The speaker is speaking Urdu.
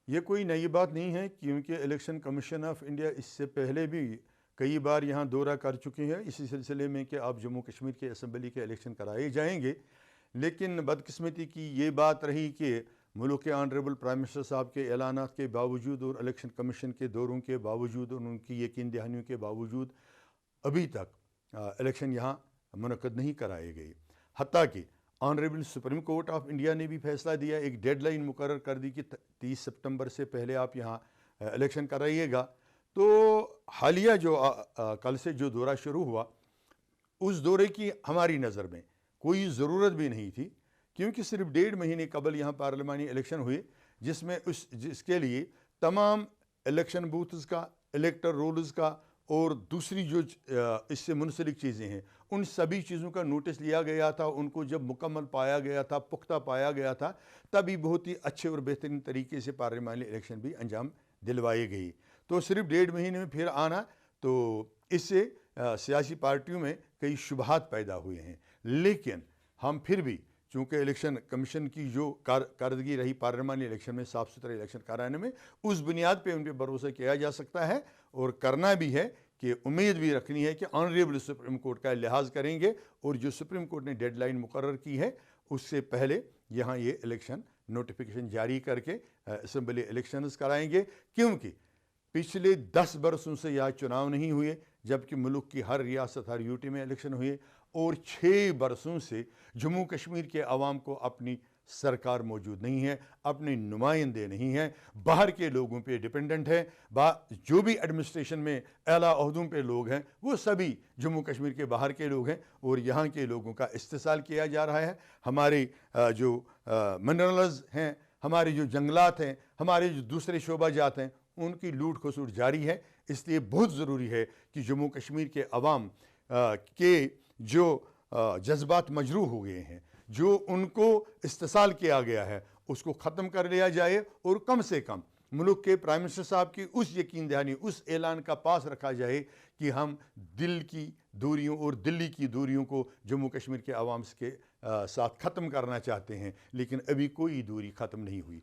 یہ کوئی نئی بات نہیں ہے، کیونکہ الیکشن کمیشن آف انڈیا اس سے پہلے بھی کئی بار یہاں دورہ کر چکے ہیں اسی سلسلے میں کہ اب جموں کشمیر کے اسمبلی کے الیکشن کرائے جائیں گے، لیکن بدقسمتی کی یہ بات رہی کہ ملک کے آنریبل پرائم منسٹر صاحب کے اعلانات کے باوجود اور الیکشن کمیشن کے دوروں کے باوجود اور ان کی یقین دہانیوں کے باوجود ابھی تک الیکشن یہاں منعقد نہیں کرائے گئے، حتیٰ کہ honourable supreme court of India نے بھی فیصلہ دیا، ایک ڈیڈ لائن مقرر کر دی کہ 30 سپٹمبر سے پہلے آپ یہاں الیکشن کرائیے گا۔ تو حالیہ جو کل سے جو دورہ شروع ہوا، اس دورے کی ہماری نظر میں کوئی ضرورت بھی نہیں تھی، کیونکہ صرف 1.5 مہینے قبل یہاں پارلیمانی الیکشن ہوئے، جس کے لیے تمام الیکشن بوتھز کا، الیکٹر رولز کا اور دوسری جو اس سے منسلک چیزیں ہیں ان سبھی چیزوں کا نوٹس لیا گیا تھا۔ ان کو جب مکمل پایا گیا تھا، پختہ پایا گیا تھا، تبھی بہت ہی اچھے اور بہترین طریقے سے پارلیمانی الیکشن بھی انجام دلوائے گئی۔ تو صرف 1.5 مہینے میں پھر آنا، تو اس سے سیاسی پارٹیوں میں کئی شبہات پیدا ہوئے ہیں، لیکن ہم پھر بھی چونکہ الیکشن کمیشن کی جو کارکردگی رہی پارلیمانی الیکشن میں صاف ستھرے الیکشن کرانے میں، اس بنیاد پہ ان پہ بھروسہ کیا جا سکتا ہے اور کرنا بھی ہے، کہ امید بھی رکھنی ہے کہ آنریبل سپریم کورٹ کا لحاظ کریں گے اور جو سپریم کورٹ نے ڈیڈ لائن مقرر کی ہے اس سے پہلے یہاں یہ الیکشن نوٹیفیکیشن جاری کر کے اسمبلی الیکشنز کرائیں گے، کیونکہ پچھلے 10 برسوں سے یہاں چناؤ نہیں ہوئے، جبکہ ملک کی ہر ریاست، ہر یوٹی میں الیکشن ہوئے، اور 6 برسوں سے جموں کشمیر کے عوام کو اپنی سرکار موجود نہیں ہے، اپنے نمائندے نہیں ہیں، باہر کے لوگوں پہ ڈیپینڈنٹ ہے۔ جو بھی ایڈمنسٹریشن میں اعلیٰ عہدوں پہ لوگ ہیں وہ سبھی جموں کشمیر کے باہر کے لوگ ہیں، اور یہاں کے لوگوں کا استحصال کیا جا رہا ہے۔ ہمارے جو منرلز ہیں، ہمارے جو جنگلات ہیں، ہمارے جو دوسرے شعبہ جات ہیں، ان کی لوٹ کھسوٹ جاری ہے۔ اس لیے بہت ضروری ہے کہ جموں کشمیر کے عوام کے جو جذبات مجروح ہو گئے ہیں، جو ان کو استحصال کیا گیا ہے، اس کو ختم کر لیا جائے، اور کم سے کم ملک کے پرائم منسٹر صاحب کی اس یقین دہانی، اس اعلان کا پاس رکھا جائے کہ ہم دل کی دوریوں اور دلی کی دوریوں کو جموں کشمیر کے عوام کے ساتھ ختم کرنا چاہتے ہیں، لیکن ابھی کوئی دوری ختم نہیں ہوئی۔